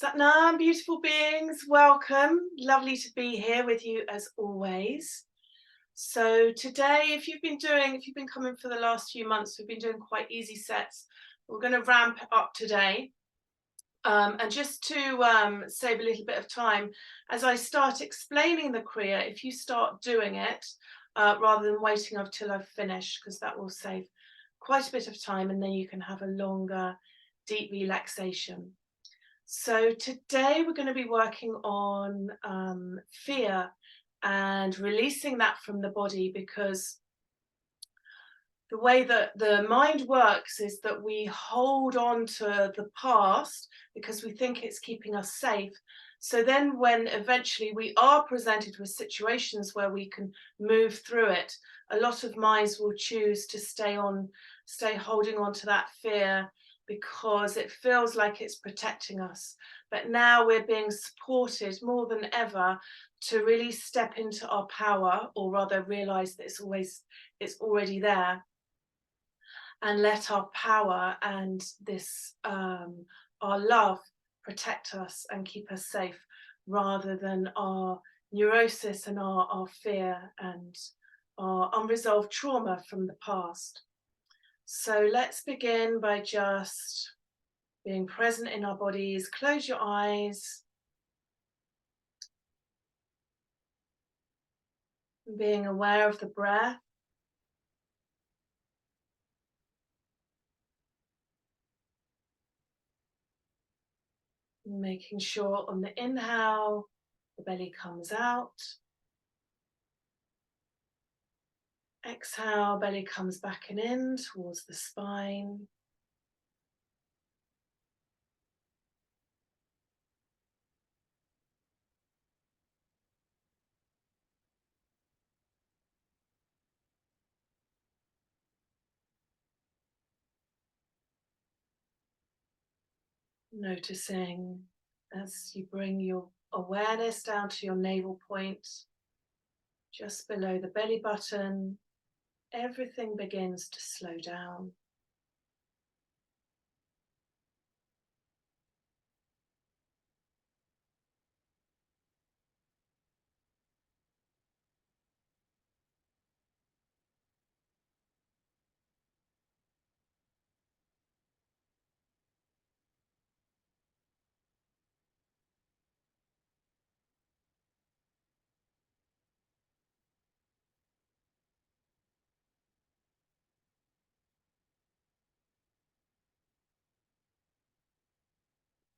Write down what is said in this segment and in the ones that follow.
Satnam, beautiful beings, welcome. Lovely to be here with you as always. So today, if you've been coming for the last few months, we've been doing quite easy sets. We're going to ramp it up today. And just to save a little bit of time, as I start explaining the Kriya, if you start doing it, rather than waiting until I've finished, because that will save quite a bit of time, and then you can have a longer, deep relaxation. So today we're going to be working on fear and releasing that from the body, because the way that the mind works is that we hold on to the past because we think it's keeping us safe. So then when eventually we are presented with situations where we can move through it, a lot of minds will choose to stay holding on to that fear because it feels like it's protecting us. But now we're being supported more than ever to really step into our power, or rather realize that it's already there, and let our power and this our love protect us and keep us safe, rather than our neurosis and our fear and our unresolved trauma from the past. So let's begin by just being present in our bodies. Close your eyes. Being aware of the breath. Making sure on the inhale, the belly comes out. Exhale, belly comes back and in towards the spine. Noticing as you bring your awareness down to your navel point, just below the belly button, everything begins to slow down.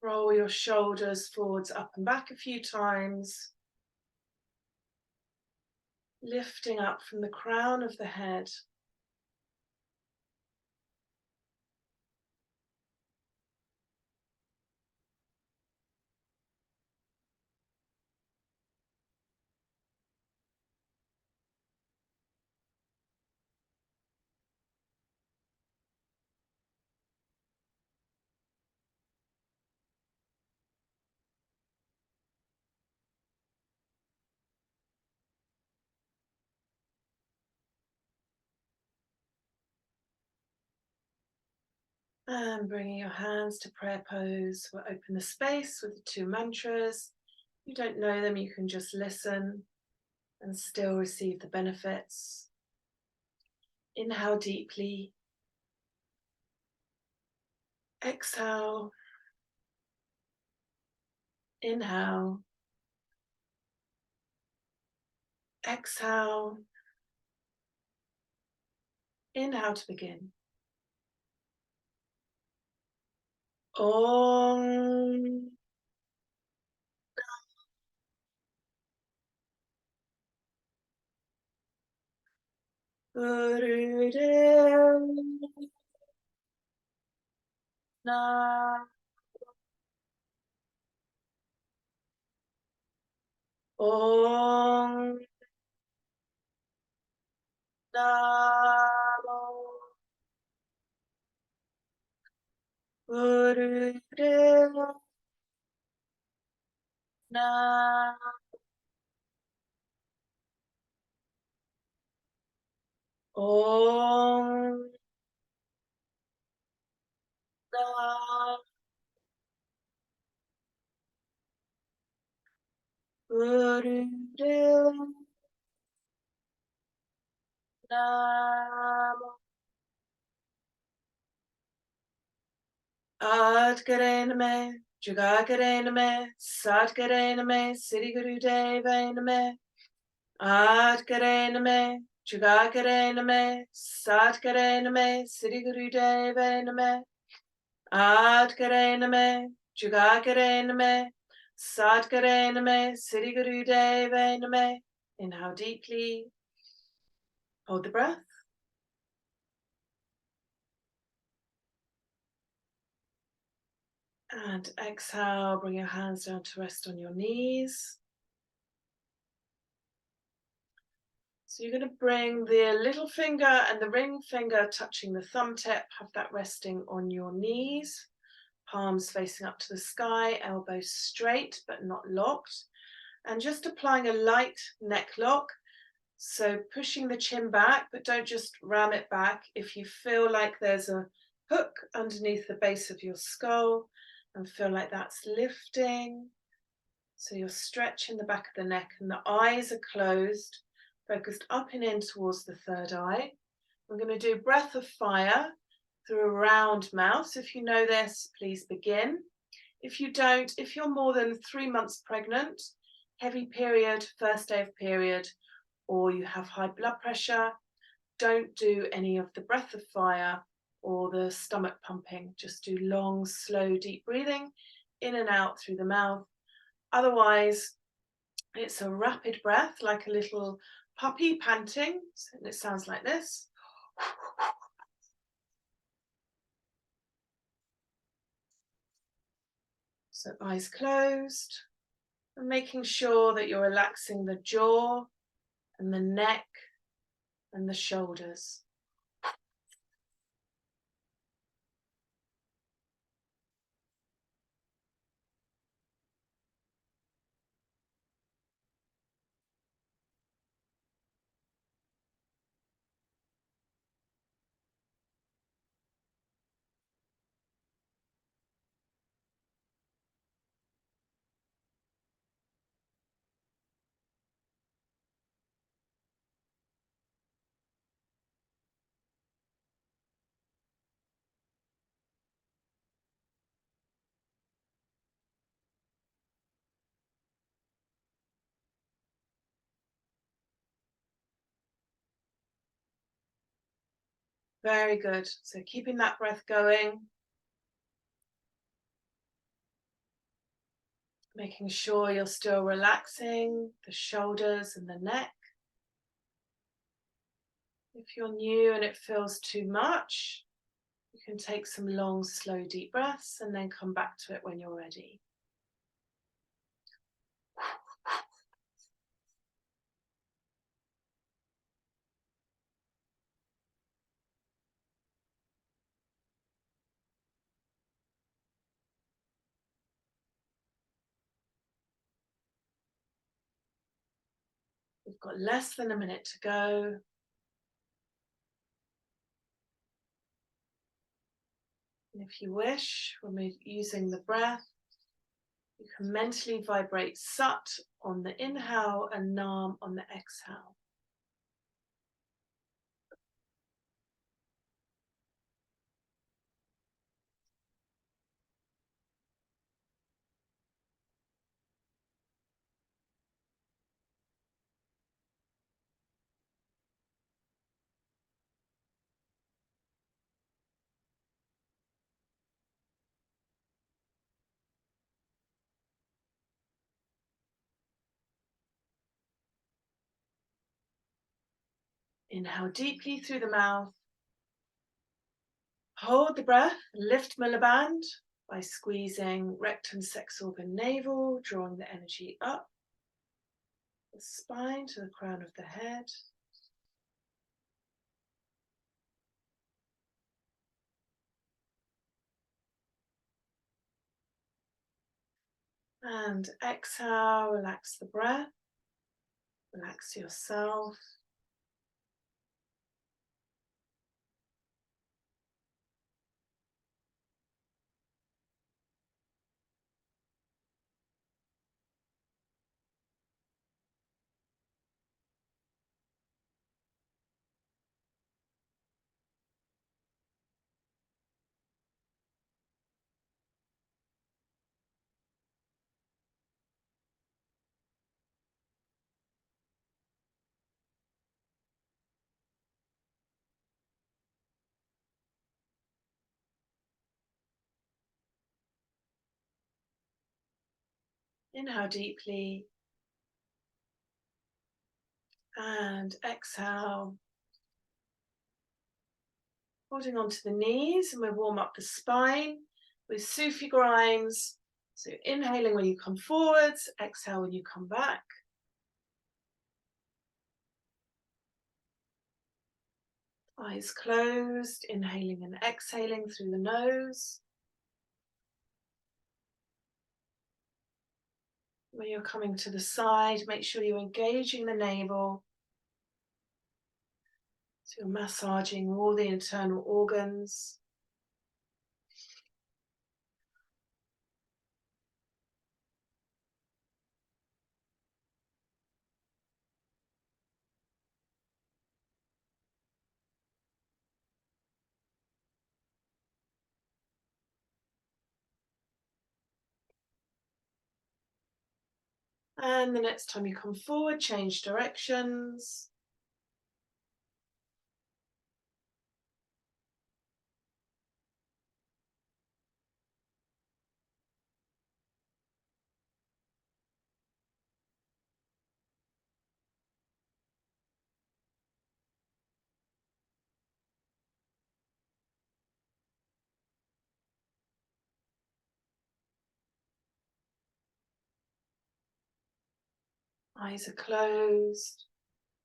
Roll your shoulders forwards, up and back a few times. Lifting up from the crown of the head. And bringing your hands to prayer pose. We'll open the space with the two mantras. If you don't know them, you can just listen and still receive the benefits. Inhale deeply. Exhale. Inhale. Exhale. Inhale to begin. Om. Gurudev Nam. Om Namo Gurudev Nam. Om Namo Gurudev Namo Adgare Name, Jugagare Name, Sadgare Name, Siddhi Gurudeva Name, Adgare Name, Jugagare Name, Sadgare Name, Siddhi Gurudeva Name, Adgare Name, Jugagare Name, Sadgare Name, Siddhi Gurudeva Name. Inhale deeply, hold the breath. And exhale, bring your hands down to rest on your knees. So you're going to bring the little finger and the ring finger touching the thumb tip, have that resting on your knees, palms facing up to the sky, elbows straight but not locked, and just applying a light neck lock. So pushing the chin back, but don't just ram it back. If you feel like there's a hook underneath the base of your skull and feel like that's lifting, so you're stretching the back of the neck and the eyes are closed, focused up and in towards the third eye. We're going to do breath of fire through a round mouth. So if you know this, please begin. If you don't, if you're more than 3 months pregnant, heavy period, first day of period, or you have high blood pressure, don't do any of the breath of fire or the stomach pumping. Just do long, slow, deep breathing in and out through the mouth. Otherwise, it's a rapid breath, like a little puppy panting, and it sounds like this. So eyes closed, and making sure that you're relaxing the jaw and the neck and the shoulders. Very good. So keeping that breath going, making sure you're still relaxing the shoulders and the neck. If you're new and it feels too much, you can take some long, slow, deep breaths and then come back to it when you're ready. We've got less than a minute to go. And if you wish, when we're using the breath, you can mentally vibrate Sat on the inhale and Nam on the exhale. Inhale deeply through the mouth. Hold the breath, lift Mula Band by squeezing rectum, sex organ, navel, drawing the energy up the spine to the crown of the head. And exhale, relax the breath, relax yourself. Inhale deeply and exhale. Holding onto the knees, and we'll warm up the spine with Sufi grinds. So inhaling when you come forwards, exhale when you come back. Eyes closed, inhaling and exhaling through the nose. When you're coming to the side, make sure you're engaging the navel. So you're massaging all the internal organs. And the next time you come forward, change directions. Eyes are closed,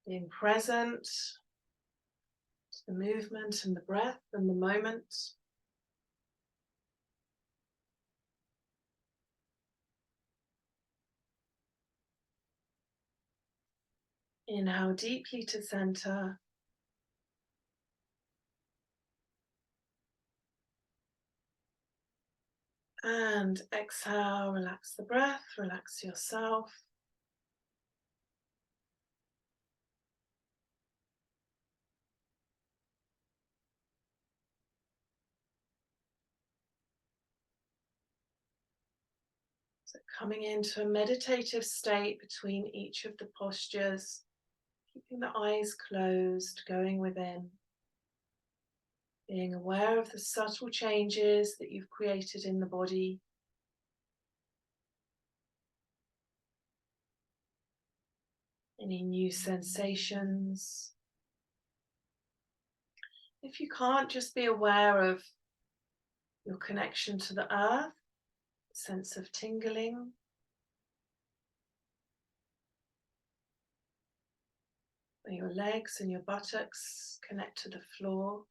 being present to the movement and the breath and the moment. Inhale deeply to center. And exhale, relax the breath, relax yourself. So coming into a meditative state between each of the postures, keeping the eyes closed, going within, being aware of the subtle changes that you've created in the body. Any new sensations. If you can't, just be aware of your connection to the earth, sense of tingling. Where your legs and your buttocks connect to the floor.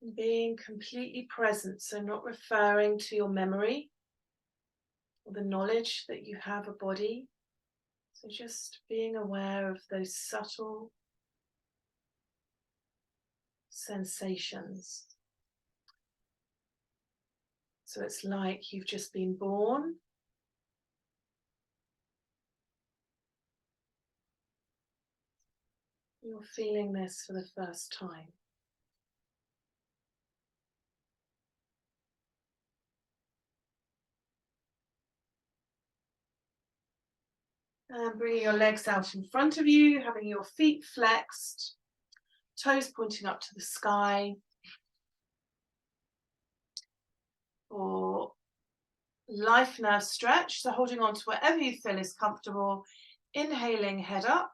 And being completely present, so not referring to your memory or the knowledge that you have a body. So just being aware of those subtle sensations. So it's like you've just been born. You're feeling this for the first time. And bringing your legs out in front of you, having your feet flexed, toes pointing up to the sky. Or life nerve stretch, so holding on to wherever you feel is comfortable. Inhaling, head up.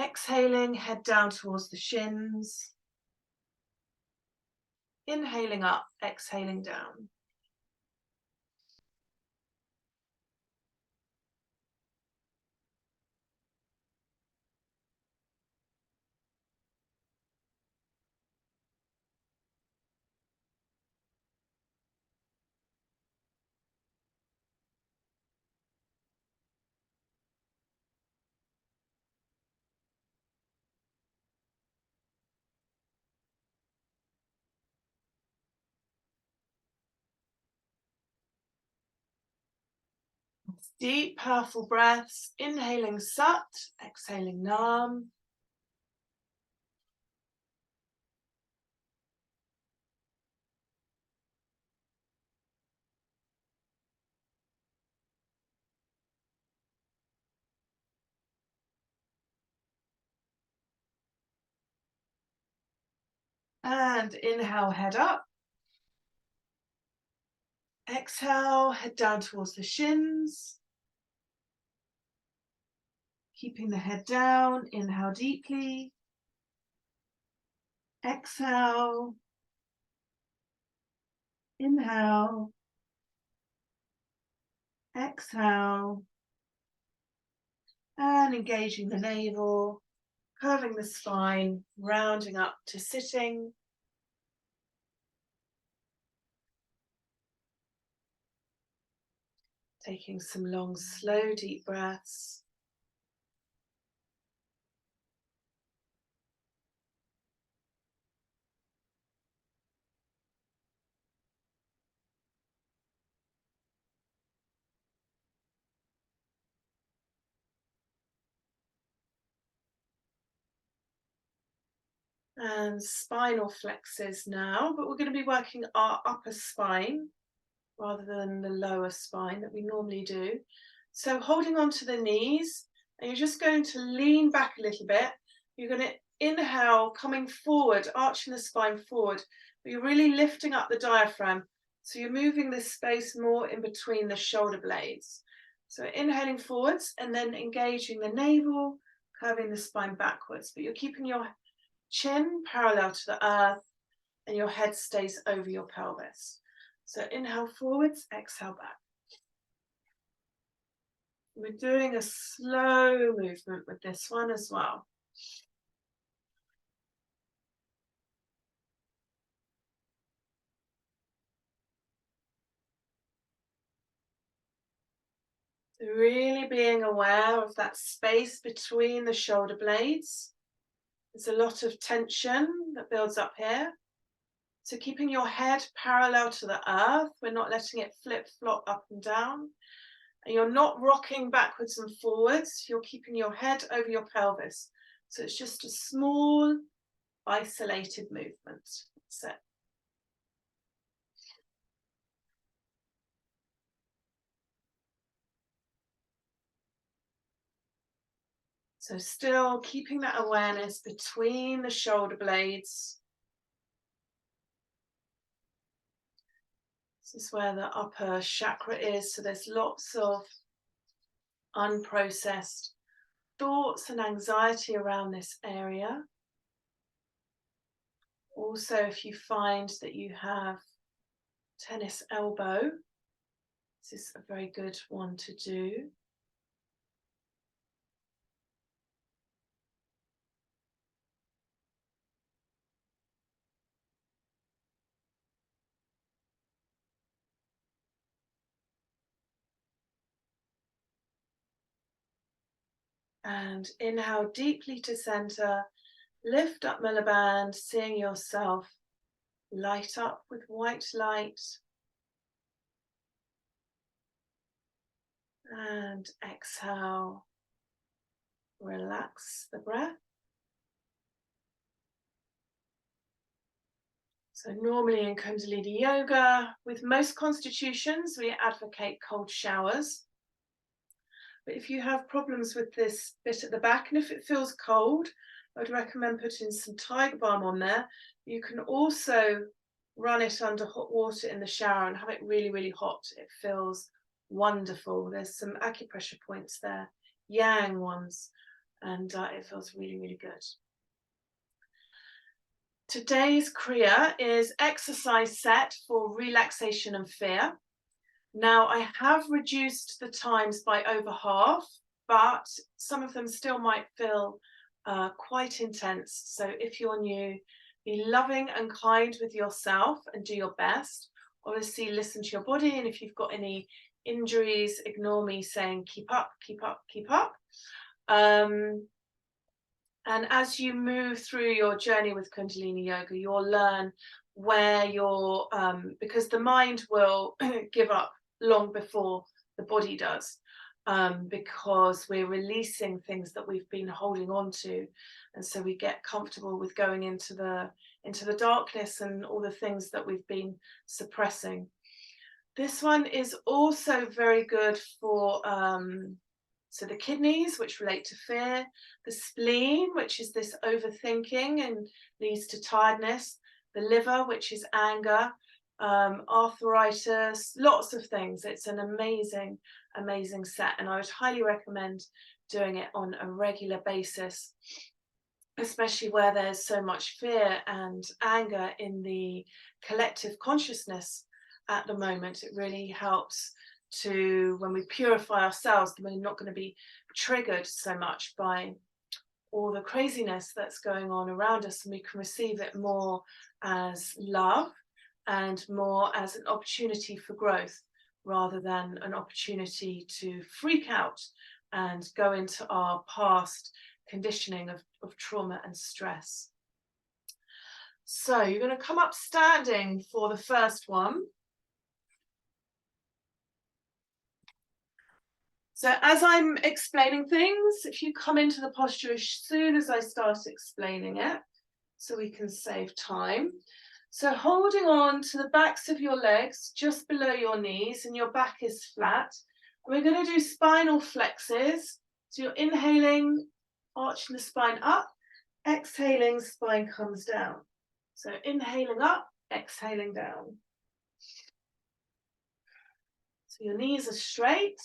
Exhaling, head down towards the shins. Inhaling up, exhaling down. Deep, powerful breaths. Inhaling Sat, exhaling Nam. And inhale, head up. Exhale, head down towards the shins. Keeping the head down, inhale deeply. Exhale. Inhale. Exhale. And engaging the navel, curving the spine, rounding up to sitting. Taking some long, slow, deep breaths. And spinal flexes now, but we're going to be working our upper spine rather than the lower spine that we normally do. So holding on to the knees, and you're just going to lean back a little bit. You're going to inhale, coming forward, arching the spine forward, but you're really lifting up the diaphragm. So you're moving this space more in between the shoulder blades. So inhaling forwards and then engaging the navel, curving the spine backwards, but you're keeping your chin parallel to the earth and your head stays over your pelvis. So inhale forwards, exhale back. We're doing a slow movement with this one as well. So really being aware of that space between the shoulder blades. There's a lot of tension that builds up here. So keeping your head parallel to the earth, we're not letting it flip-flop up and down. And you're not rocking backwards and forwards, you're keeping your head over your pelvis. So it's just a small, isolated movement. That's it. So still keeping that awareness between the shoulder blades. This is where the upper chakra is, so there's lots of unprocessed thoughts and anxiety around this area. Also, if you find that you have tennis elbow, this is a very good one to do. And inhale deeply to center, lift up Mulaband, seeing yourself light up with white light. And exhale, relax the breath. So normally in Kundalini Yoga, with most constitutions, we advocate cold showers. But if you have problems with this bit at the back, and if it feels cold, I would recommend putting some tiger balm on there. You can also run it under hot water in the shower and have it really, really hot. It feels wonderful. There's some acupressure points there, yang ones, and it feels really, really good. Today's Kriya is exercise set for relaxation and fear. Now, I have reduced the times by over half, but some of them still might feel quite intense. So if you're new, be loving and kind with yourself and do your best. Obviously, listen to your body. And if you've got any injuries, ignore me saying, keep up, keep up, keep up. And as you move through your journey with Kundalini Yoga, you'll learn where you're, because the mind will give up long before the body does, because we're releasing things that we've been holding on to, and so we get comfortable with going into the darkness and all the things that we've been suppressing. This one is also very good for so the kidneys, which relate to fear, the spleen, which is this overthinking and leads to tiredness, the liver, which is anger, arthritis, lots of things. It's an amazing, amazing set, and I would highly recommend doing it on a regular basis, especially where there's so much fear and anger in the collective consciousness at the moment. It really helps to, when we purify ourselves, then we're not going to be triggered so much by all the craziness that's going on around us, and we can receive it more as love and more as an opportunity for growth, rather than an opportunity to freak out and go into our past conditioning of trauma and stress. So you're going to come up standing for the first one. So as I'm explaining things, if you come into the posture as soon as I start explaining it, so we can save time. So holding on to the backs of your legs, just below your knees, and your back is flat. We're going to do spinal flexes. So you're inhaling, arching the spine up, exhaling, spine comes down. So inhaling up, exhaling down. So your knees are straight.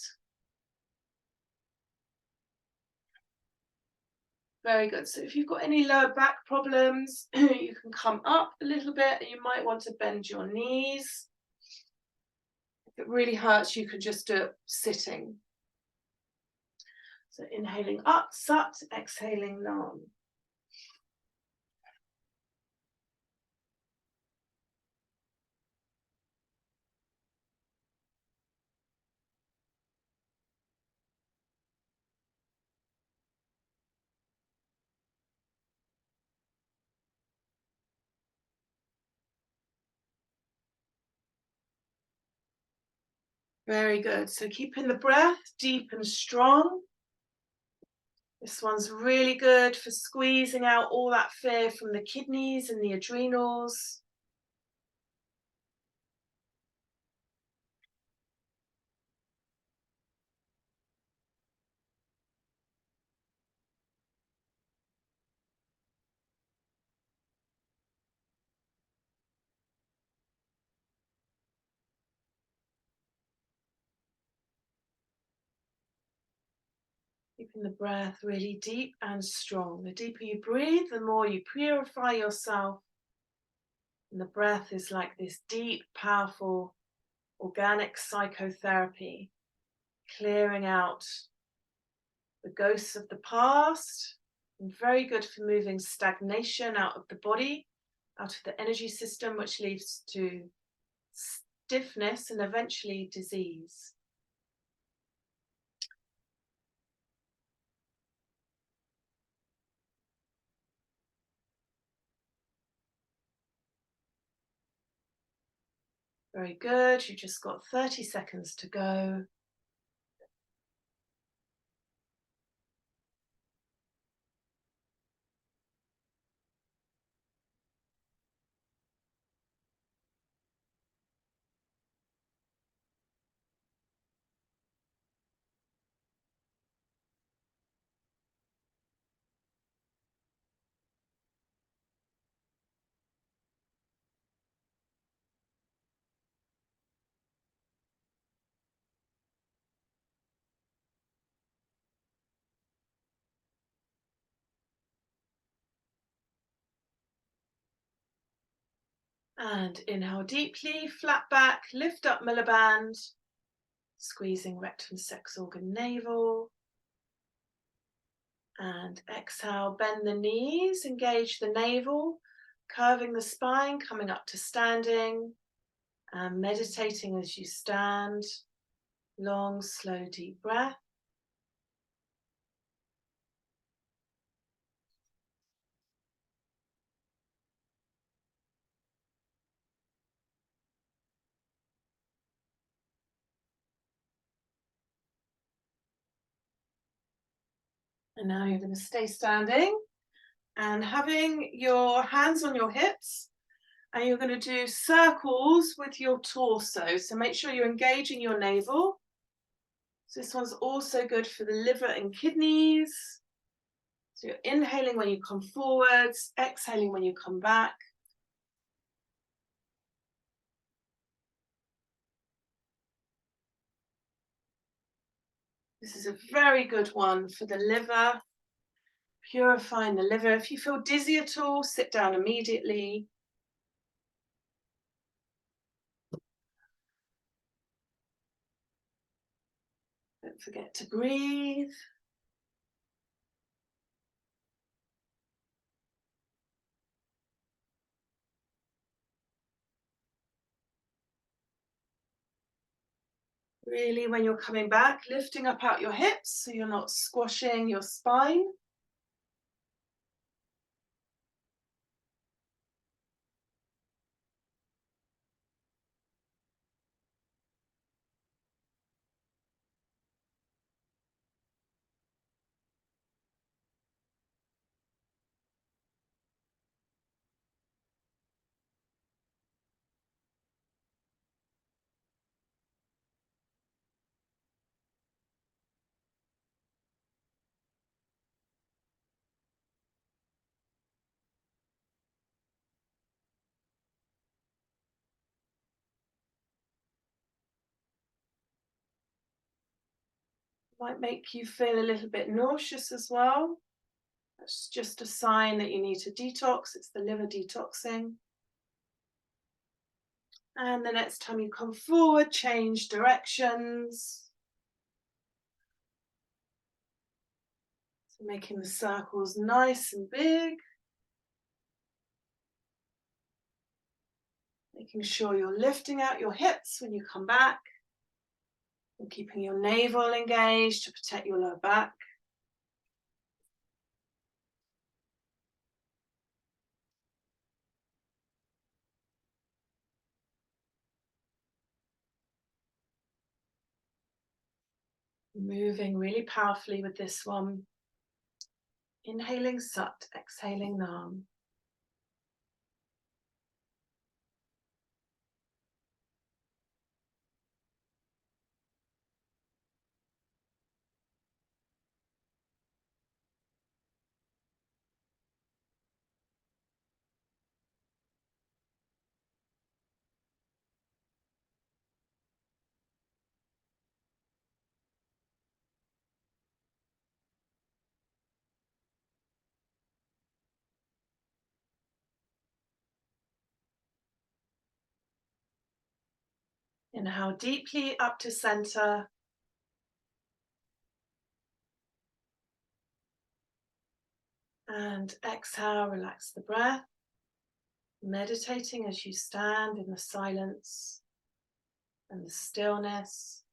Very good. So if you've got any lower back problems, you can come up a little bit, and you might want to bend your knees. If it really hurts, you can just do it sitting. So inhaling up, sat, exhaling down. Very good. So keeping the breath deep and strong. This one's really good for squeezing out all that fear from the kidneys and the adrenals. Keeping the breath really deep and strong. The deeper you breathe, the more you purify yourself. And the breath is like this deep, powerful, organic psychotherapy, clearing out the ghosts of the past, and very good for moving stagnation out of the body, out of the energy system, which leads to stiffness and eventually disease. Very good. You've just got 30 seconds to go. And inhale deeply, flat back, lift up milliband, squeezing rectum, sex organ, navel. And exhale, bend the knees, engage the navel, curving the spine, coming up to standing, and meditating as you stand. Long, slow, deep breath. And now you're going to stay standing and having your hands on your hips, and you're going to do circles with your torso. So make sure you're engaging your navel. So this one's also good for the liver and kidneys. So you're inhaling when you come forwards, exhaling when you come back. This is a very good one for the liver, purifying the liver. If you feel dizzy at all, sit down immediately. Don't forget to breathe. Really, when you're coming back, lifting up out your hips so you're not squashing your spine. Might make you feel a little bit nauseous as well. That's just a sign that you need to detox. It's the liver detoxing. And the next time you come forward, change directions. So making the circles nice and big. Making sure you're lifting out your hips when you come back. And keeping your navel engaged to protect your lower back. Moving really powerfully with this one. Inhaling Sat, exhaling Nam. Inhale deeply up to center. And exhale, relax the breath. Meditating as you stand in the silence and the stillness.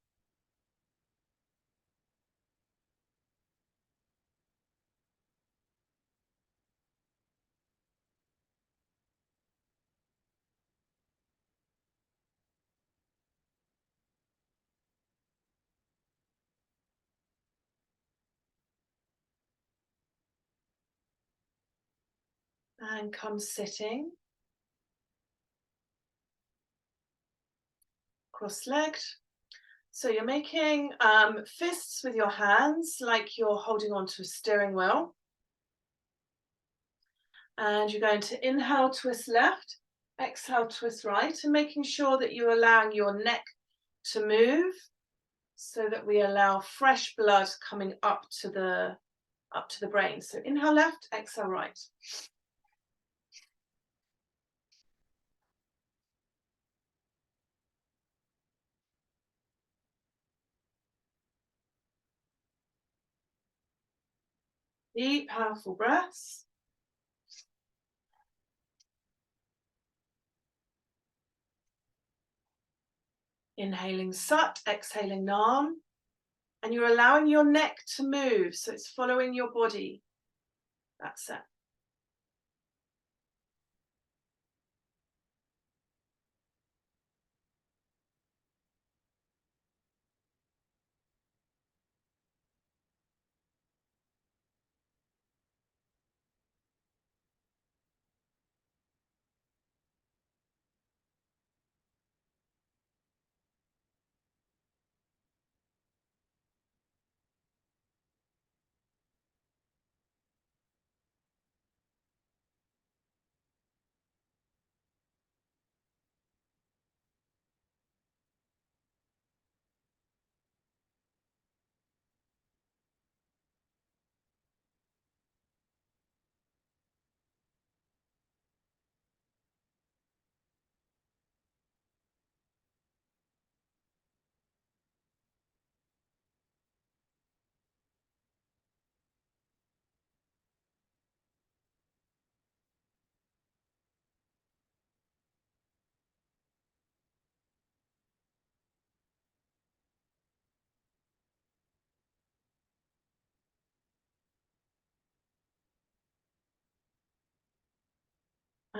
And come sitting. Cross-legged. So you're making fists with your hands like you're holding onto a steering wheel. And you're going to inhale, twist left, exhale, twist right, and making sure that you're allowing your neck to move so that we allow fresh blood coming up to the brain. So inhale left, exhale right. Deep, powerful breaths. Inhaling Sat, exhaling Nam. And you're allowing your neck to move, so it's following your body. That's it.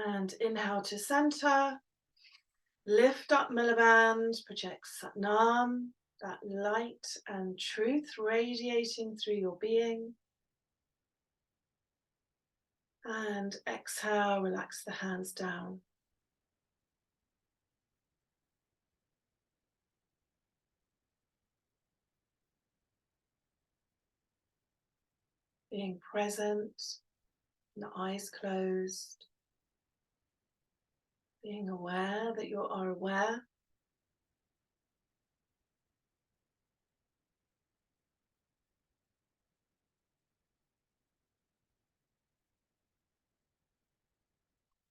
And inhale to center. Lift up Miliband, project Satnam, that light and truth radiating through your being. And exhale, relax the hands down. Being present, the eyes closed. Being aware that you are aware.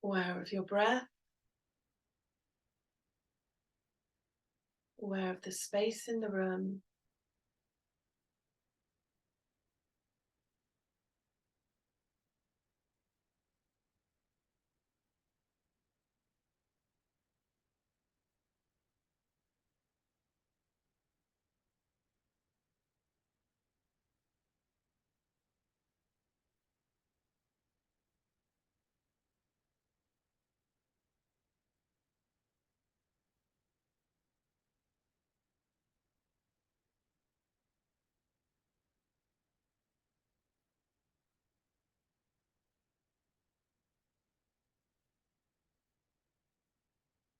Aware of your breath. Aware of the space in the room.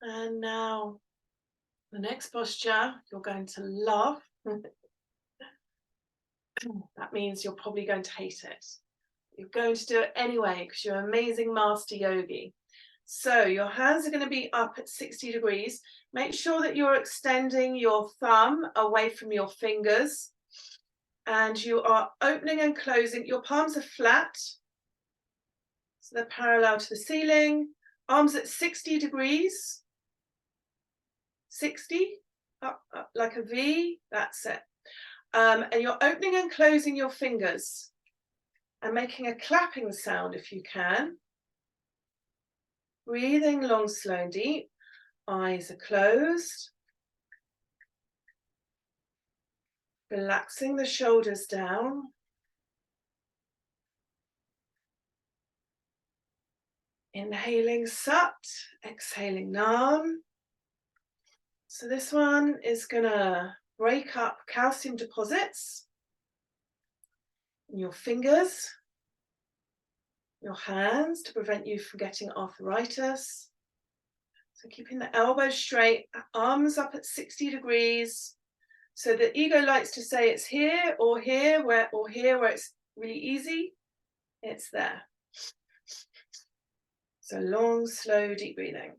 And now, the next posture you're going to love. That means you're probably going to hate it. You're going to do it anyway because you're an amazing master yogi. So your hands are going to be up at 60 degrees. Make sure that you're extending your thumb away from your fingers and you are opening and closing. Your palms are flat, so they're parallel to the ceiling. Arms at 60 degrees. 60, up like a V, that's it. And you're opening and closing your fingers and making a clapping sound if you can. Breathing long, slow and deep. Eyes are closed. Relaxing the shoulders down. Inhaling Sat, exhaling Nam. So this one is gonna break up calcium deposits in your fingers, your hands to prevent you from getting arthritis. So keeping the elbows straight, arms up at 60 degrees. So the ego likes to say it's here or here, where it's really easy. It's there. So long, slow, deep breathing.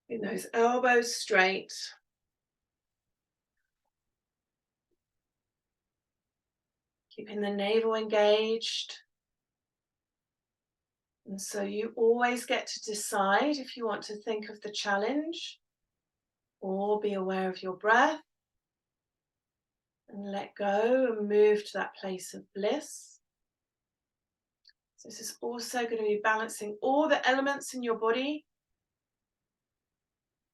Keeping those elbows straight. Keeping the navel engaged. And so you always get to decide if you want to think of the challenge or be aware of your breath and let go and move to that place of bliss. So this is also going to be balancing all the elements in your body,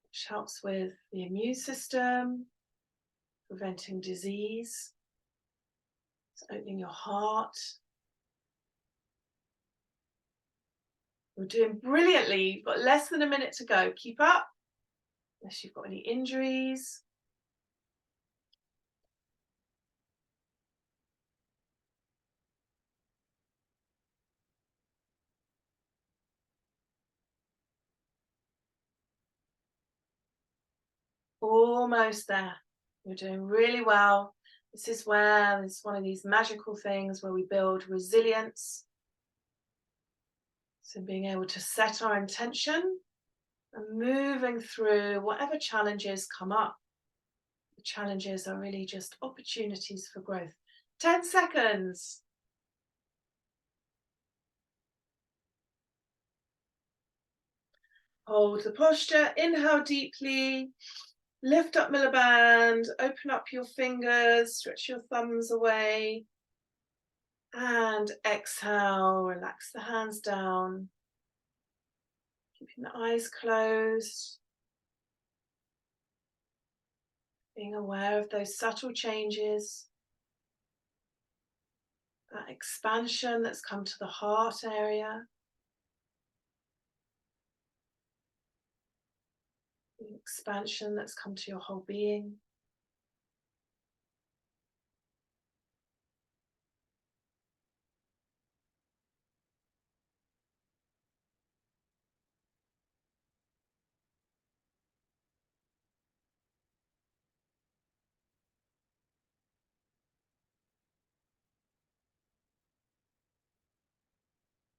which helps with the immune system, preventing disease. It's opening your heart. You're doing brilliantly. You've got less than a minute to go. Keep up, unless you've got any injuries. Almost there. You're doing really well. This is where it's one of these magical things where we build resilience. So being able to set our intention and moving through whatever challenges come up. The challenges are really just opportunities for growth. 10 seconds. Hold the posture. Inhale deeply. Lift up Miliband. Open up your fingers. Stretch your thumbs away. And exhale. Relax the hands down. Keeping the eyes closed. Being aware of those subtle changes. That expansion that's come to the heart area. The expansion that's come to your whole being.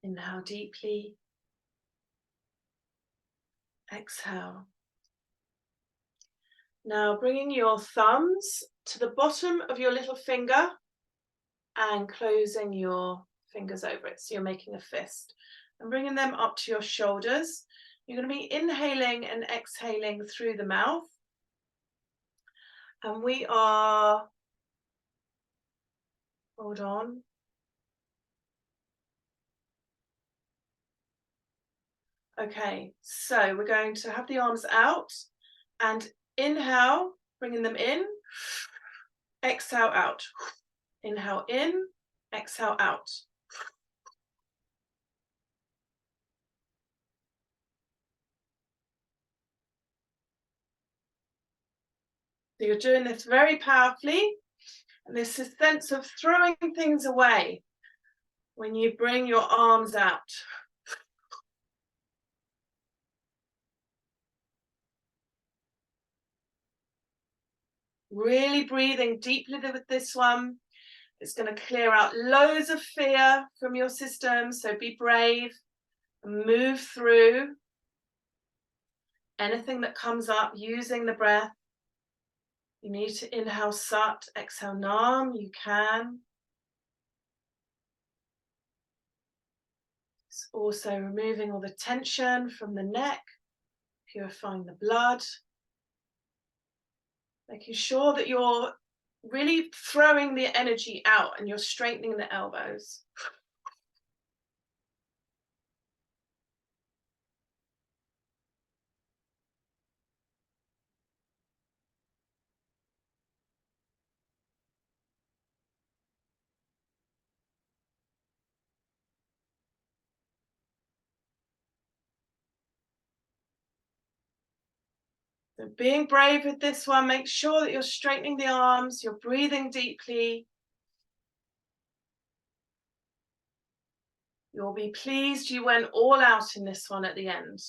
Inhale deeply. Exhale. Now bringing your thumbs to the bottom of your little finger and closing your fingers over it. So you're making a fist and bringing them up to your shoulders. You're going to be inhaling and exhaling through the mouth. And we are, hold on. Okay, so we're going to have the arms out and inhale, bringing them in, exhale out. Inhale in, exhale out. So you're doing this very powerfully, and this is a sense of throwing things away when you bring your arms out. Really breathing deeply with this one. It's going to clear out loads of fear from your system, so be brave and move through anything that comes up using the breath. You need to inhale Sat, exhale Nam, you can. It's also removing all the tension from the neck, purifying the blood. Making sure that you're really throwing the energy out and you're straightening the elbows. So being brave with this one, make sure that you're straightening the arms, you're breathing deeply. You'll be pleased you went all out in this one at the end.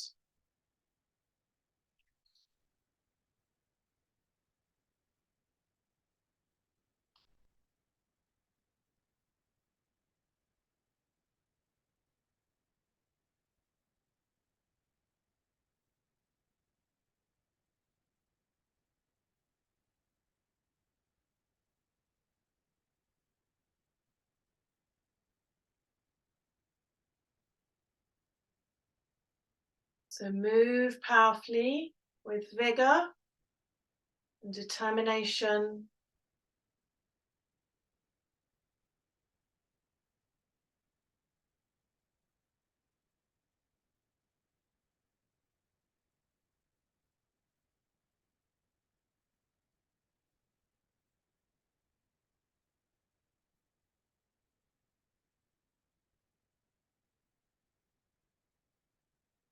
So move powerfully with vigor and determination.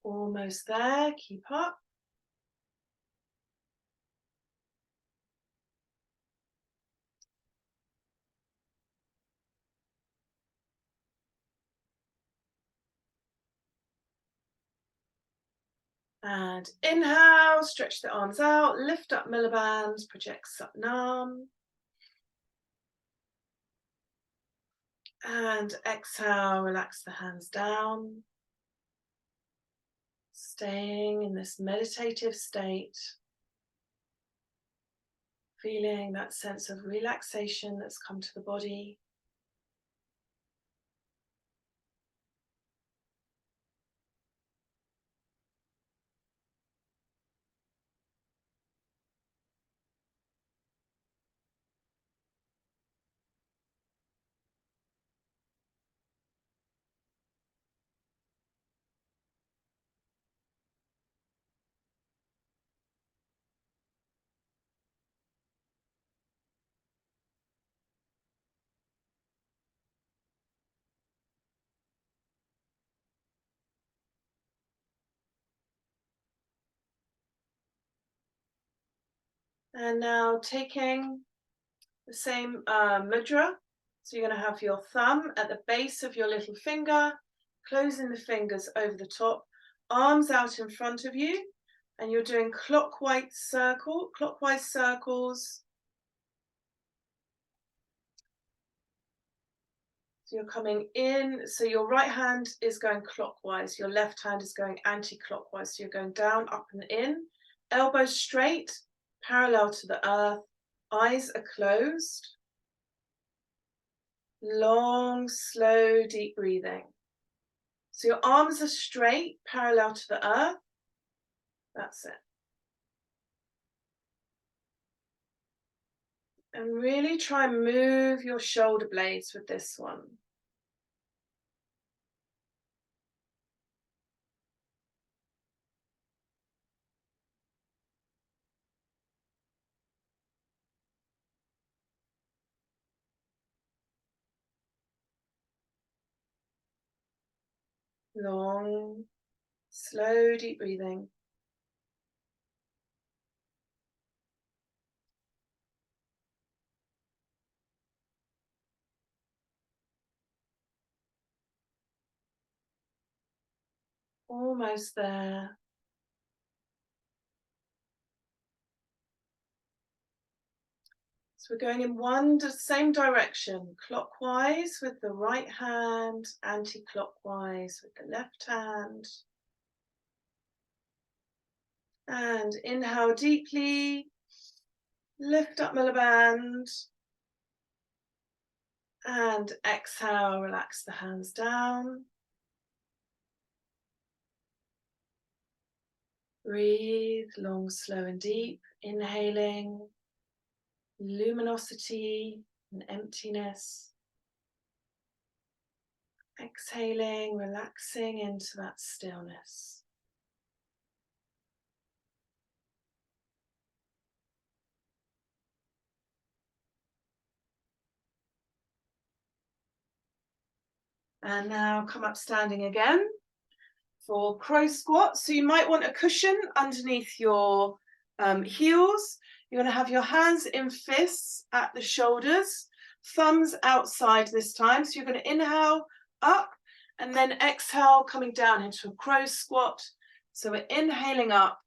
Almost there, keep up. And inhale, stretch the arms out, lift up Milliband, project Satnam. And exhale, relax the hands down. Staying in this meditative state. Feeling that sense of relaxation that's come to the body. And now taking the same mudra. So you're going to have your thumb at the base of your little finger, closing the fingers over the top, arms out in front of you, and you're doing clockwise circles. So you're coming in, so your right hand is going clockwise, your left hand is going anti-clockwise. So you're going down, up and in, elbows straight, parallel to the earth, eyes are closed. Long, slow, deep breathing. So your arms are straight, parallel to the earth. That's it. And really try and move your shoulder blades with this one. Long, slow, deep breathing. Almost there. So we're going in one same direction, clockwise with the right hand, anti-clockwise with the left hand. And inhale deeply, lift up middle band. And exhale, relax the hands down. Breathe long, slow and deep, inhaling luminosity and emptiness. Exhaling, relaxing into that stillness. And now come up standing again for crow squat. So you might want a cushion underneath your heels. You're going to have your hands in fists at the shoulders, thumbs outside this time. So you're going to inhale up and then exhale, coming down into a crow squat. So we're inhaling up,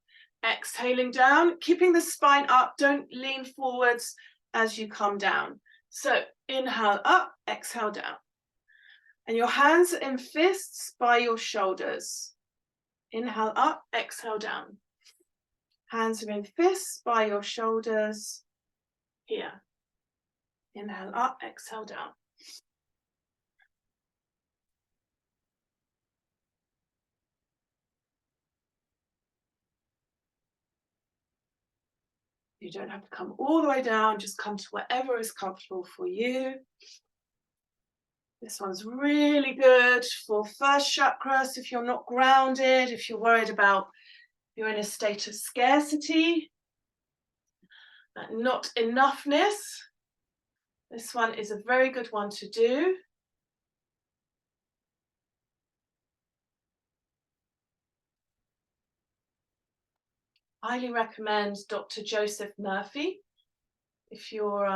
exhaling down, keeping the spine up. Don't lean forwards as you come down. So inhale up, exhale down. And your hands are in fists by your shoulders. Inhale up, exhale down. Hands are in fists by your shoulders. Here. Inhale up, exhale down. You don't have to come all the way down, just come to whatever is comfortable for you. This one's really good for first chakras if you're not grounded, if you're worried about you're in a state of scarcity, not enoughness. This one is a very good one to do. Highly recommend Dr. Joseph Murphy if you're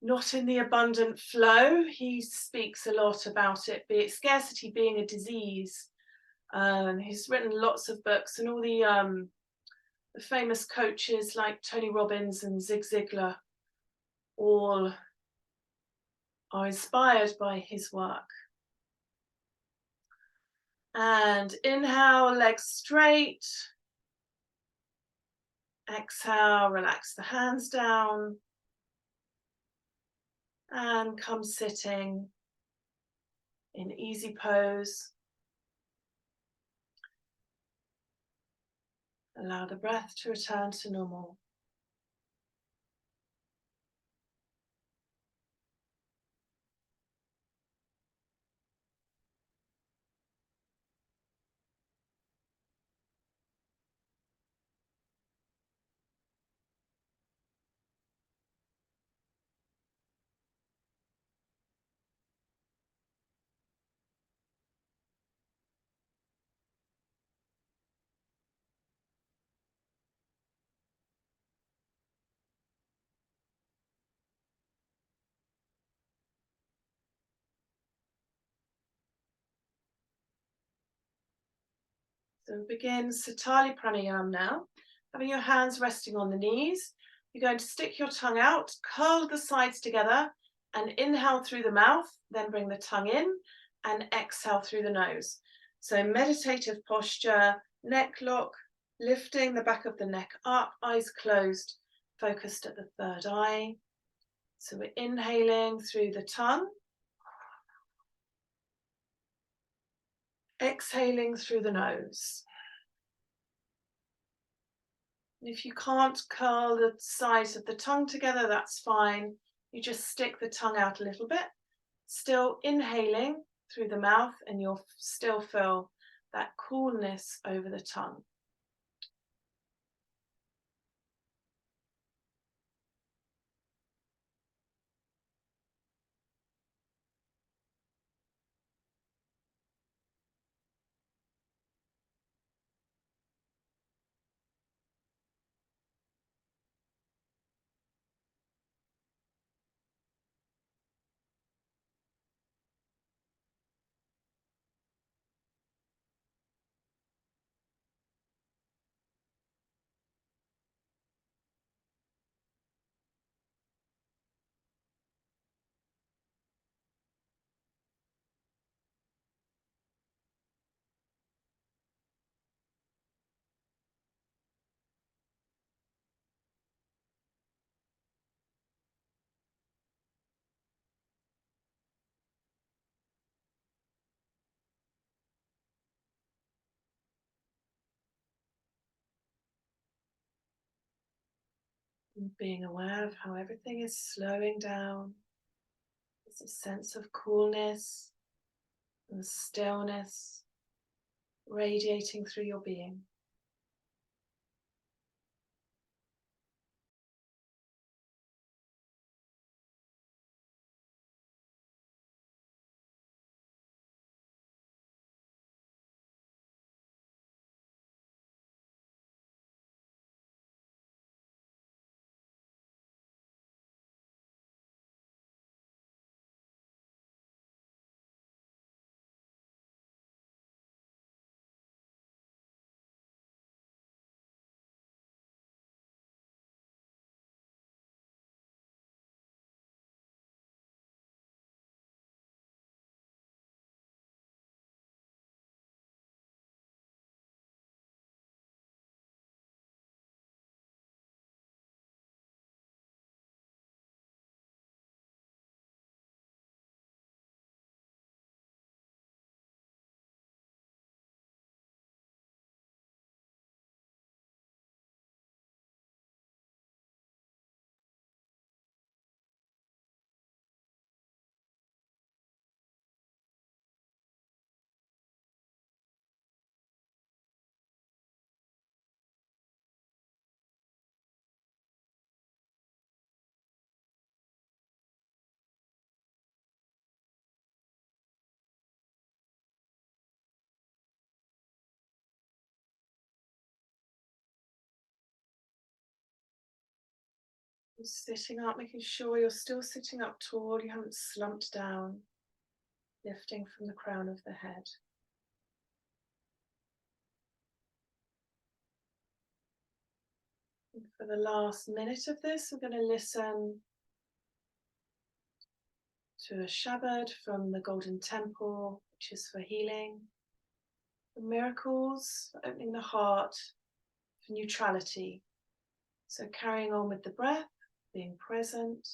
not in the abundant flow. He speaks a lot about it, be it scarcity being a disease. He's written lots of books, and all the famous coaches like Tony Robbins and Zig Ziglar all are inspired by his work. And inhale, legs straight. Exhale, relax the hands down. And come sitting in easy pose. Allow the breath to return to normal. So begin Satali Pranayam now. Having your hands resting on the knees, you're going to stick your tongue out, curl the sides together, and inhale through the mouth, then bring the tongue in, and exhale through the nose. So meditative posture, neck lock, lifting the back of the neck up, eyes closed, focused at the third eye. So we're inhaling through the tongue, exhaling through the nose. If you can't curl the sides of the tongue together, that's fine. You just stick the tongue out a little bit, still inhaling through the mouth, and you'll still feel that coolness over the tongue. And being aware of how everything is slowing down. There's a sense of coolness and stillness radiating through your being. Sitting up, making sure you're still sitting up tall, you haven't slumped down, lifting from the crown of the head. And for the last minute of this, we're going to listen to a Shabad from the Golden Temple, which is for healing, for miracles, for opening the heart, for neutrality. So carrying on with the breath, being present.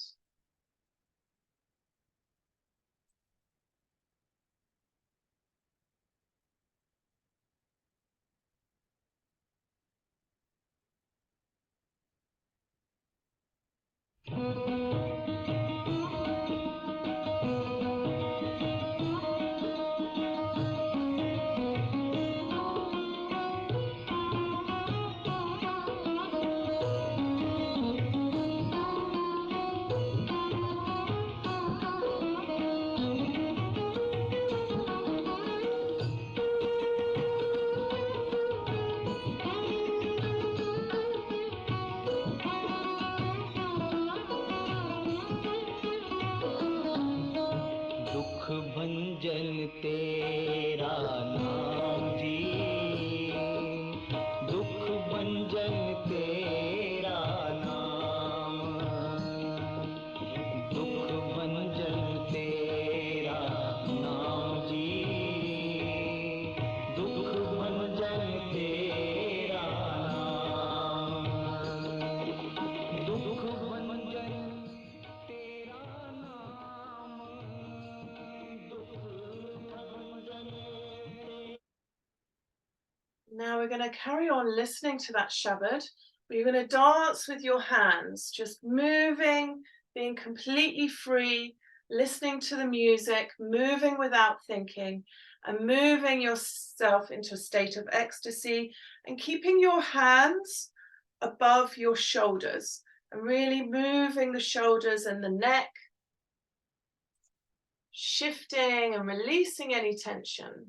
we're going to carry on listening to that shabad, but you're going to dance with your hands, just moving, being completely free, listening to the music, moving without thinking, and moving yourself into a state of ecstasy, and keeping your hands above your shoulders, and really moving the shoulders and the neck, shifting and releasing any tension.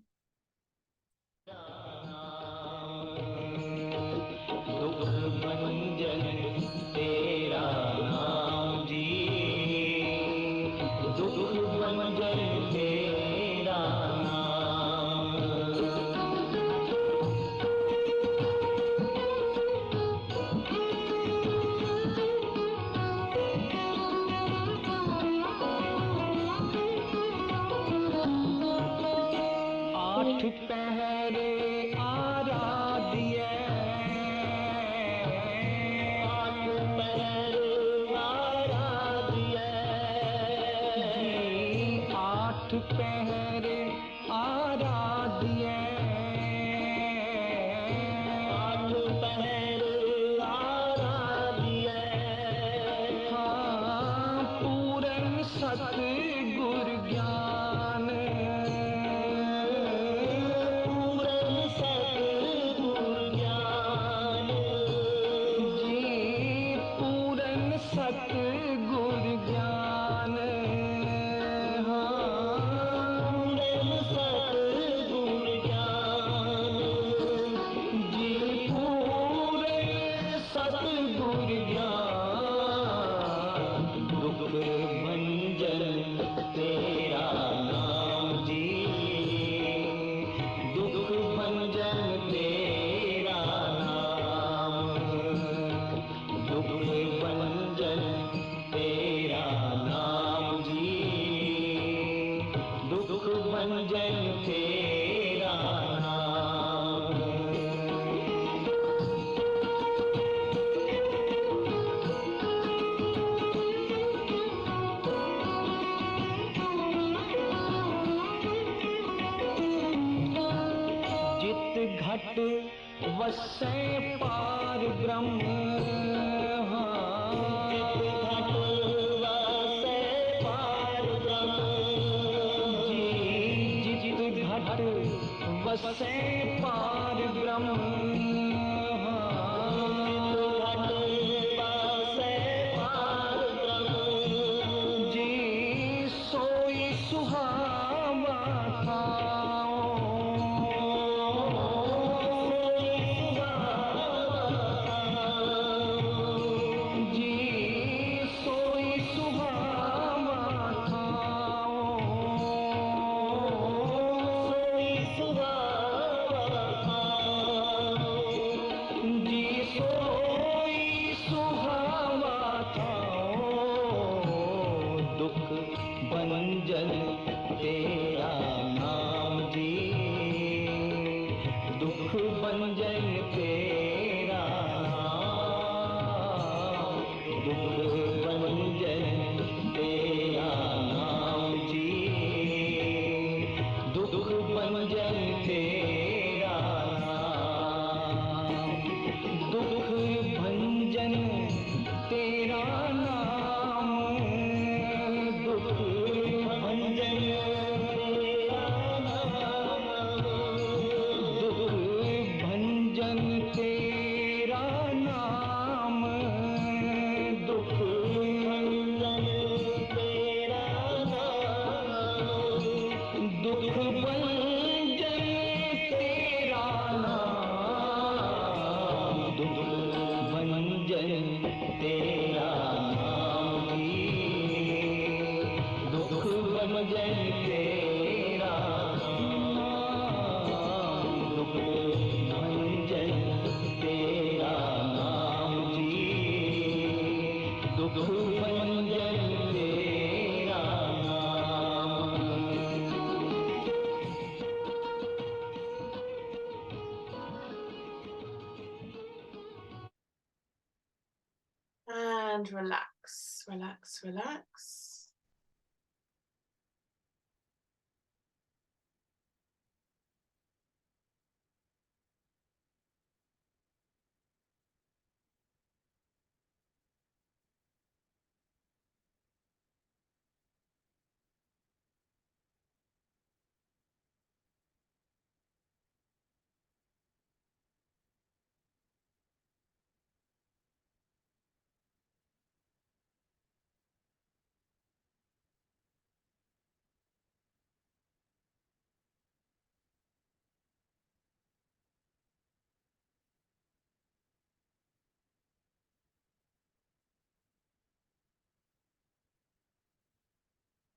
And relax, relax, relax.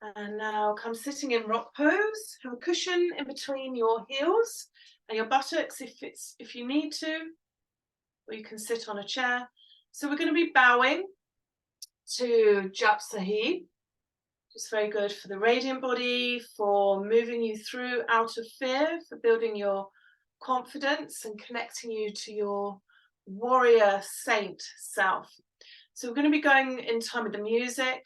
And now come sitting in rock pose. Have a cushion in between your heels and your buttocks if you need to, or you can sit on a chair. So we're going to be bowing to Jap Sahib. It's very good for the radiant body, for moving you through out of fear, for building your confidence and connecting you to your warrior saint self. So we're going to be going in time with the music.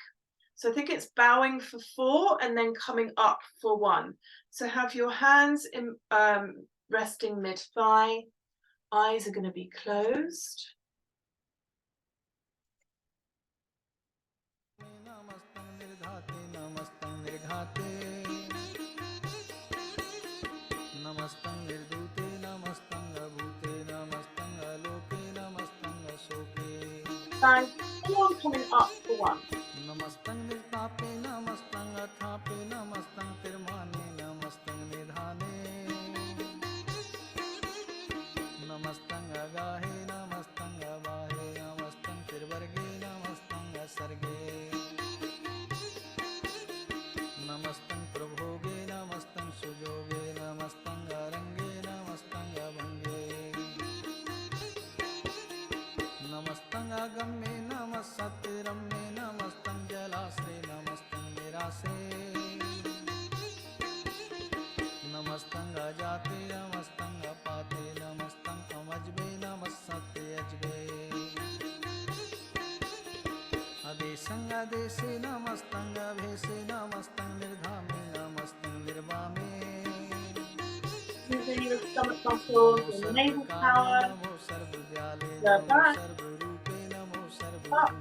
So I think it's bowing for 4 and then coming up for 1. So have your hands in, resting mid-thigh. Eyes are going to be closed. And 4 coming up for 1. Using your stomach muscles, your navel power, your back, up.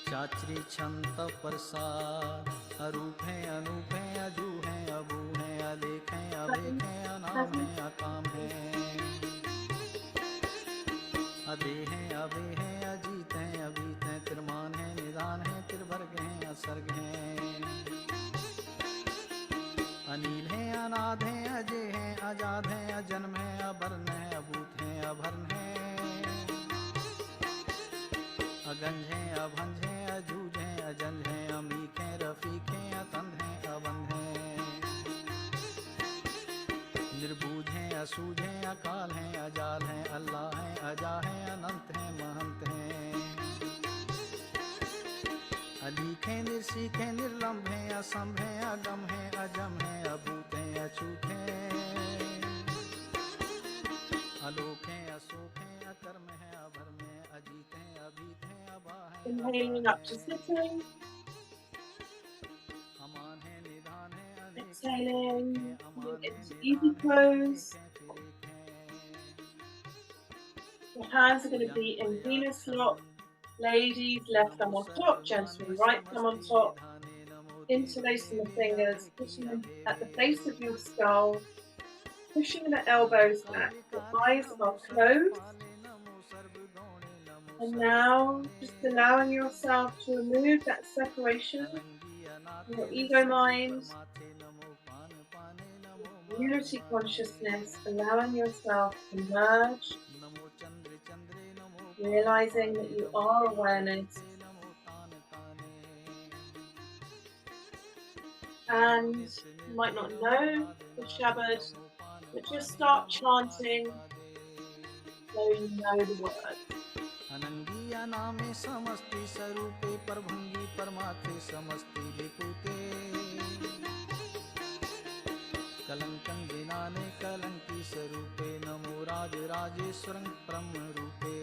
चाचरी छंत प्रसाद अरूप हैं अनूप हैं अजू हैं अबू हैं अलेख हैं अवेख हैं अनाम हैं अकाम हैं अदे हैं अबे हैं अजीत हैं अबीत हैं तिरमान हैं निदान हैं तिरवर्ग हैं असर्ग हैं अनील हैं अनाद हैं अजय हैं आजाद हैं अजन्म हैं अबर्न हैं अभूत हैं अभर्न हैं अगंज हैं अभंज हैं अजूज हैं अजंज हैं अमीक हैं रफीक हैं अतंध हैं अबंध हैं निर्बूझ हैं असूझ हैं अकाल हैं अजाल हैं अल्लाह हैं अजा हैं अनंत हैं महंत हैं अलीक हैं निर्सीक हैं निर्लम्भ हैं असंभ हैं अगम हैं अजम हैं अभूत हैं अछूत हैं अलोक हैं अशोक हैं अकर्म हैं अभर्म हैं अजीत हैं अभीत हैं अबा हैं Inhaling up to sitting. अमान हैं निधान हैं Exhaling into easy pose. Your hands are going to be in Venus lock. Ladies, left thumb on top, gentlemen, right thumb on top. Interlacing the fingers, pushing them at the base of your skull, pushing the elbows back. Your eyes are closed. And now, just allowing yourself to remove that separation from your ego mind, unity consciousness, allowing yourself to merge realizing that you are awareness. And you might not know the Shabad, but just start chanting so you know the words. अनंगिया नामे समस्ति स्वरूपे प्रभुंगी परमात्मे समस्ति विपुते कलंकं विनाने कलंकी स्वरूपे नमो राज राजेश्वरं ब्रह्म रूपे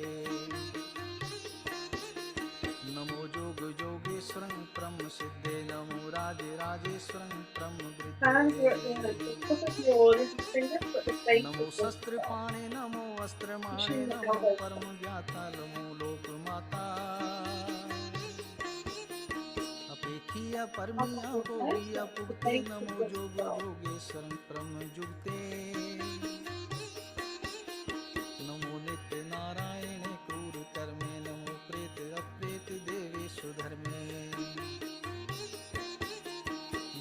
नमो जोग जोगेश्वरं ब्रह्म सिद्धे नमो राज राजेश्वरं ब्रह्म Hands are वृद्धे at the top of your little fingers, at the base NaMo of your शस्त्र thigh, पाणे नमो अस्त्र माणे pushing the NaMo elbows परम back. ज्ञाता नमो लोक माता अपेखिया Up at परमिया your head, भोगिया at the पुगते base of NaMo your जोग skull. Jogeshwar ब्रह्म जुगते नमो नित्य नारायण क्रूर कर्मे नमो प्रेत अप्रेत देवेशु धर्मे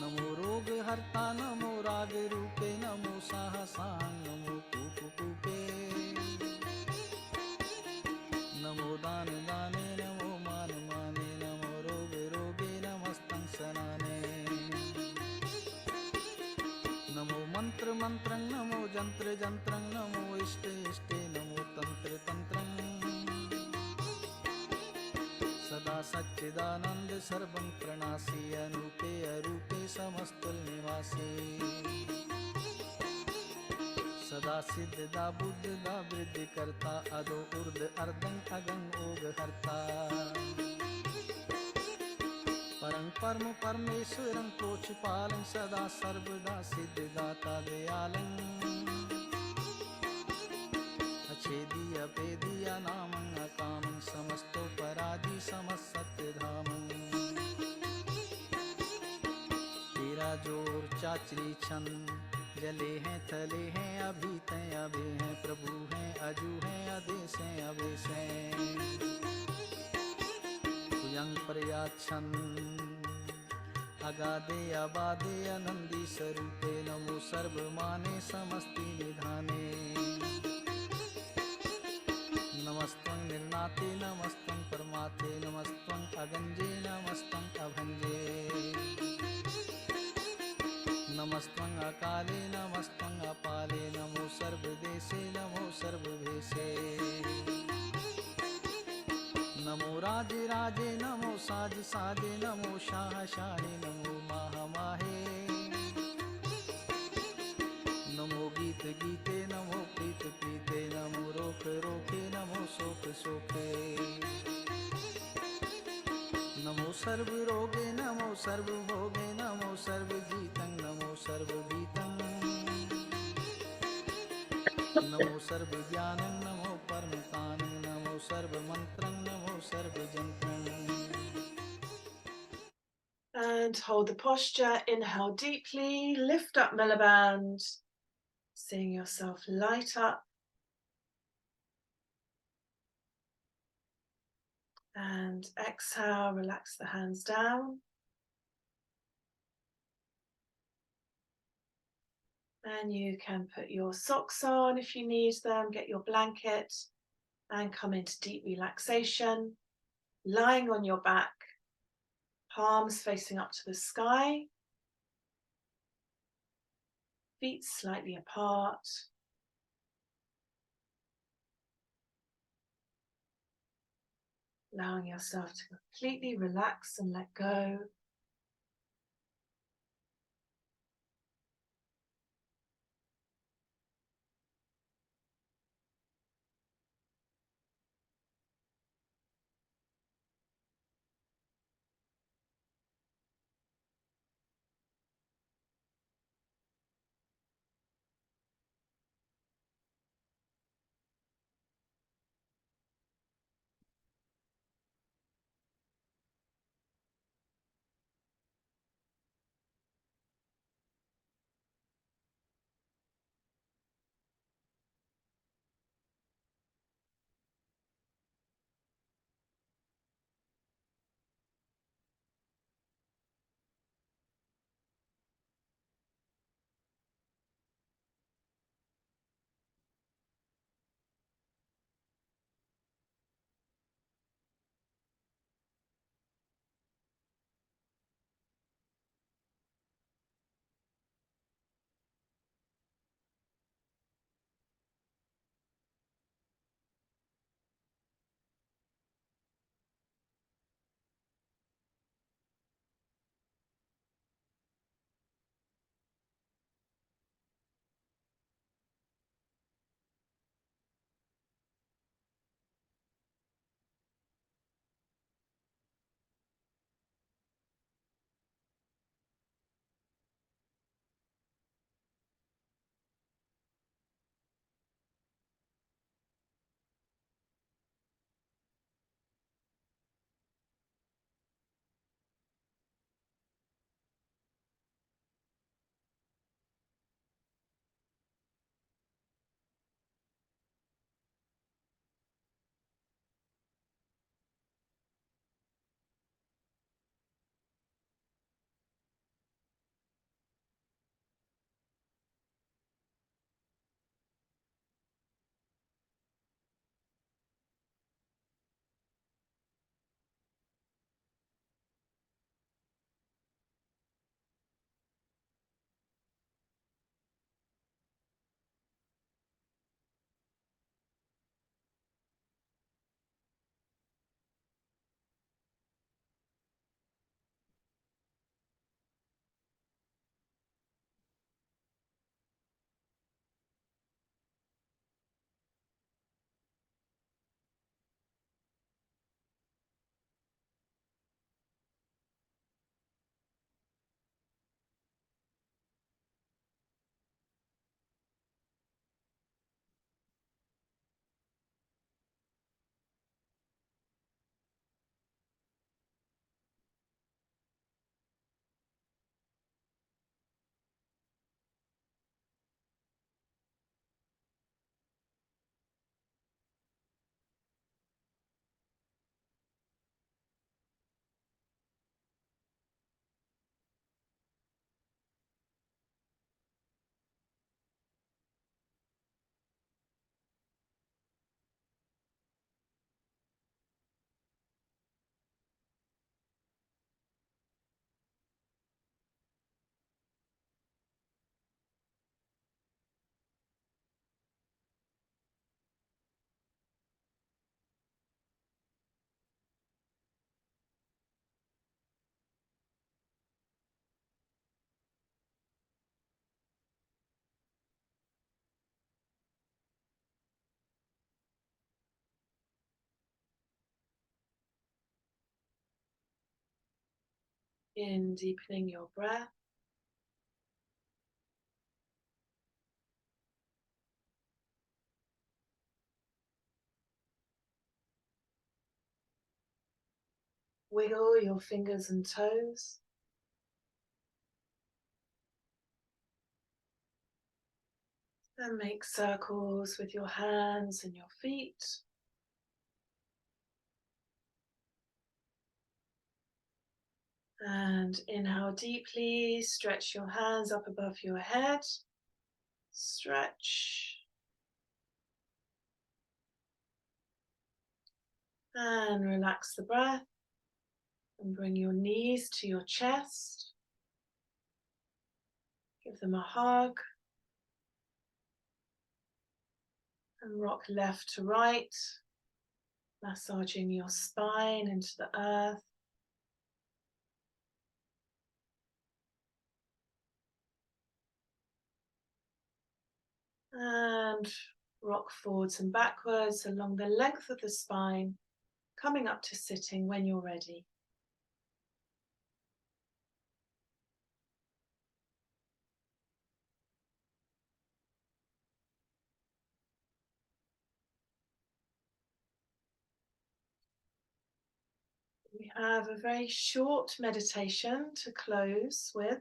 नमो रोग हर्ता नमो राग रूपे नमो साहसांग नमो कूपे नमो दान दाने नमो मान माने नमो रोग रोगे नमस्तं सनाने नमो मंत्र मंत्रं नमो जंत्र जंत्रं नमो इष्टे इष्टे नमो तंत्र तंत्रं सदा सच्चिदानंद सर्वं प्रणासी अनूपे अरूपे समस्तुल निवासी सदा सिद्धदा बुद्धदा वृद्धि करता अदो उर्द अर्धं अगं ओग हर्ता परं परम परमेश्वरं प्रोक्षपालं सदा सर्वदा सिद्धदाता दयालं अच्छेदी अपेदिया नामं अकामं समस्तो पराधि समसत्यधामं तेरा जोर चाचरी छन जले हैं थले हैं अभी तय अभे हैं प्रभु हैं अजू हैं आदेश हैं अवेश हैं कुयंग प्रयाच्छन अगाधे अबाधे आनंदी स्वरूपे नमो सर्वमाने समस्ति निधाने नमस्तं निर्नाते नमस्तं परमाते नमस्तं अगंजे नमस्तं अभंजे नमस्तं अकाले नमस्तं अपाले नमो सर्वदेशे नमो सर्वभेशे नमो राजे राजे नमो साज साजे नमो शाह शाहे नमो माह माहे नमो गीत गीते नमो प्रीत प्रीते नमो रोक रोके नमो शोक शोके नमो सर्व रोगे नमो सर्व भोगे नमो सर्व जीतं नमो सर्व भीतं नमो सर्व ज्ञानं नमो परमतानं नमो सर्व मंत्रं नमो सर्व जंत्रं And hold the posture. Inhale deeply, lift up Miliband, seeing yourself light up. And exhale, relax the hands down. And you can put your socks on if you need them, get your blanket and come into deep relaxation, lying on your back, palms facing up to the sky, feet slightly apart. Allowing yourself to completely relax and let go. in deepening your breath. Wiggle your fingers and toes. And make circles with your hands and your feet. And inhale deeply, stretch your hands up above your head. Stretch. And relax the breath. And bring your knees to your chest. Give them a hug. And rock left to right, massaging your spine into the earth. And rock forwards and backwards along the length of the spine, coming up to sitting when you're ready. We have a very short meditation to close with.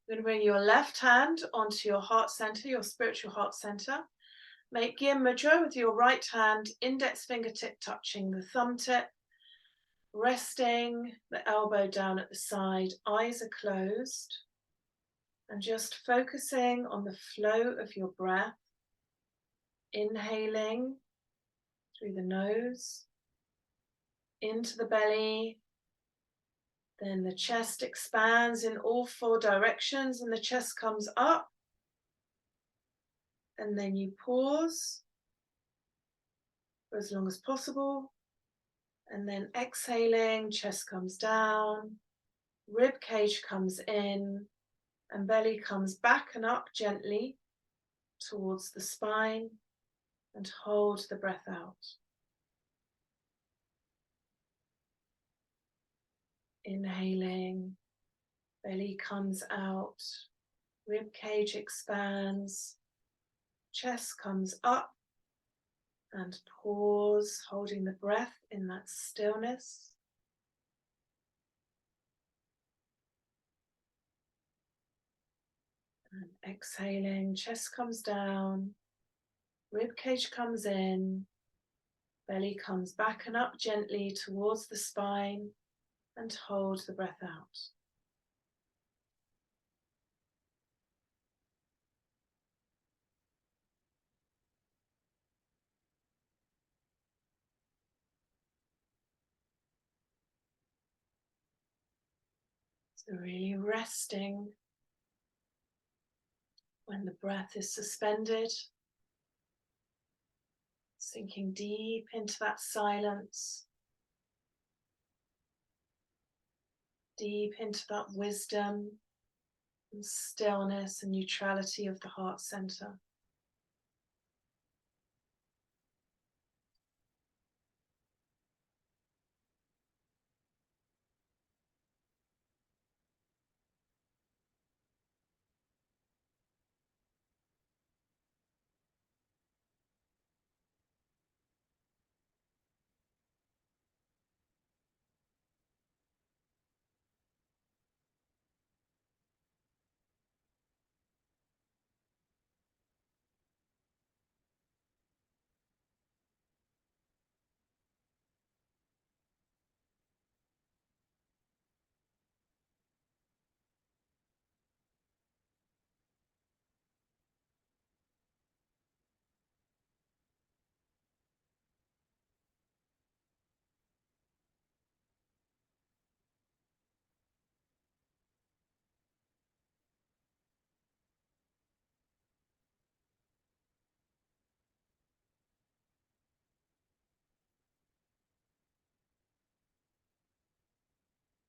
You're going to bring your left hand onto your heart center, your spiritual heart center. Make Gyan Mudra with your right hand, index fingertip touching the thumb tip. Resting the elbow down at the side, eyes are closed. And just focusing on the flow of your breath. Inhaling through the nose, into the belly. Then the chest expands in all four directions and the chest comes up. And then you pause for as long as possible. And then exhaling, chest comes down, rib cage comes in, and belly comes back and up gently towards the spine, and hold the breath out. Inhaling, belly comes out, rib cage expands, chest comes up, and pause, holding the breath in that stillness. And exhaling, chest comes down, rib cage comes in, belly comes back and up gently towards the spine, and hold the breath out. So really resting when the breath is suspended, sinking deep into that silence, deep into that wisdom and stillness and neutrality of the heart center.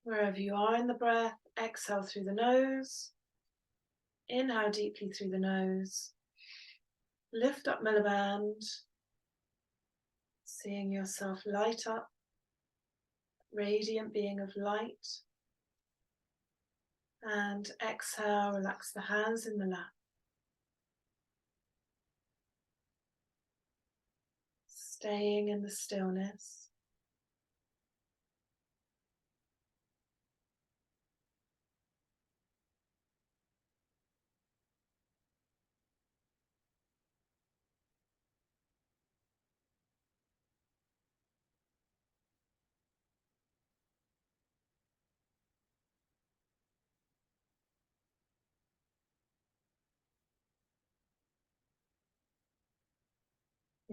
Wherever you are in the breath, exhale through the nose. Inhale deeply through the nose. Lift up middle band, seeing yourself light up, radiant being of light. And exhale, relax the hands in the lap. Staying in the stillness.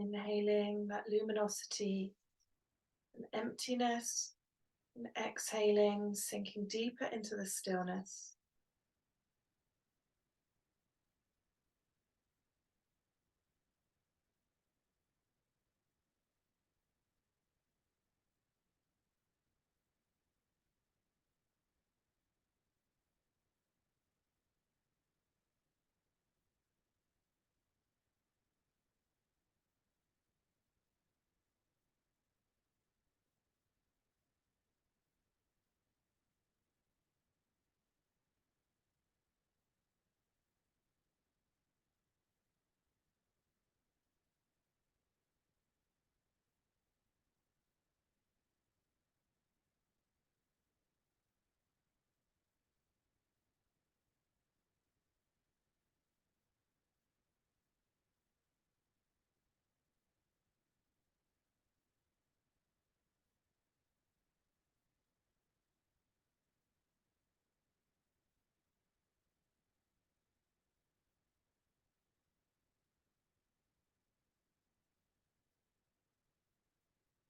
Inhaling that luminosity and emptiness, and exhaling, sinking deeper into the stillness.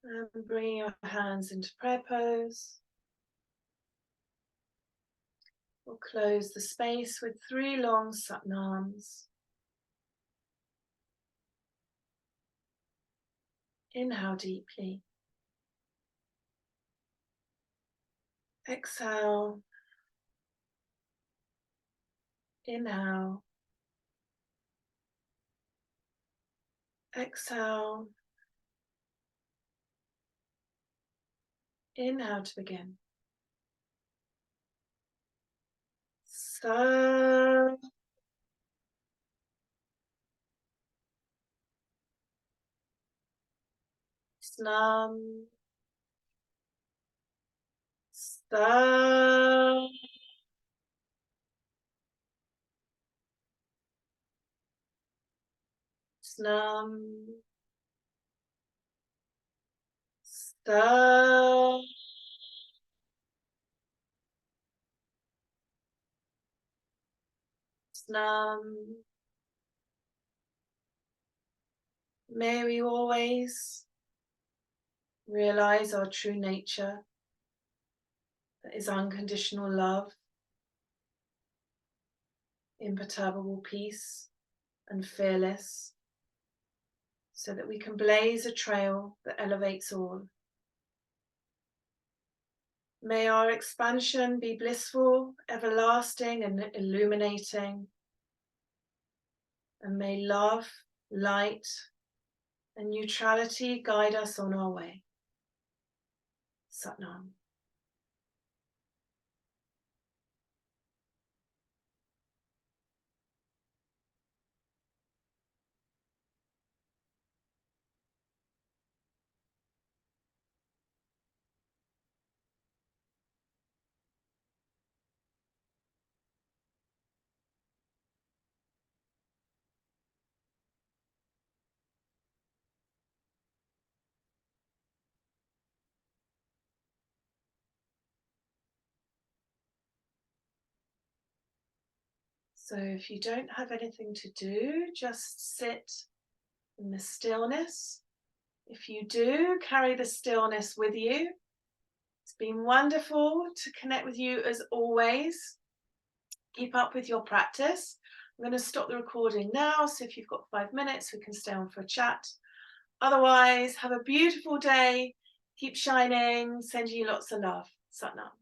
And bringing your hands into prayer pose. We'll close the space with 3 long satnams. Inhale deeply. Exhale. Inhale. Exhale. Inhale to begin. Sa. Snam. Sa. Snam. Sa. Snam. May we always realize our true nature, that is unconditional love, imperturbable peace, and fearless, so that we can blaze a trail that elevates all. May our expansion be blissful, everlasting, and illuminating. And may love, light, and neutrality guide us on our way. Satnam. So if you don't have anything to do, just sit in the stillness. If you do, carry the stillness with you. It's been wonderful to connect with you as always. Keep up with your practice. I'm going to stop the recording now, so if you've got 5 minutes, we can stay on for a chat. Otherwise, have a beautiful day. Keep shining. Sending you lots of love. Satnam.